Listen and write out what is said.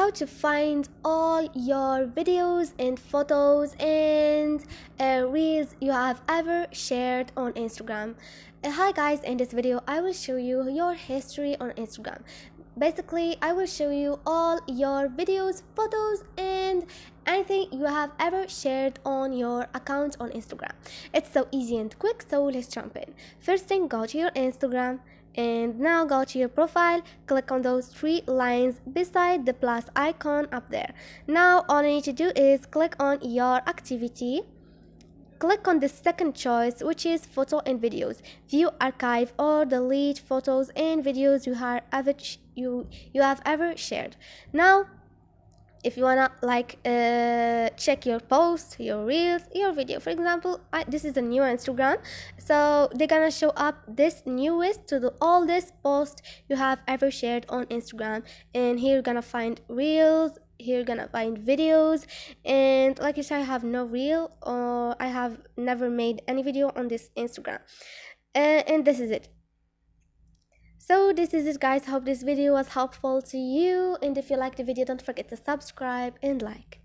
how to find all your videos and photos and reels you have ever shared on Instagram. Hi guys, in this video I will show you your history on Instagram. Basically, I will show you all your videos, photos, and anything you have ever shared on your account on Instagram. It's so easy and quick, so let's jump in. First thing, go to your Instagram, and now go to your profile, click on those three lines beside the plus icon up there. Now all you need to do is click on your activity. Click on the second choice, which is photo and videos. View archive or delete photos and videos you have ever shared. Now, if you wanna check your post, your reels, your video, for example, this is a new Instagram, so they're gonna show up this newest to the oldest post you have ever shared on Instagram, and here you're gonna find reels. Here you're gonna find videos, and like you said, I have no reel, or I have never made any video on this Instagram, and this is it. So this is it, guys. Hope this video was helpful to you, and if you liked the video, don't forget to subscribe and like.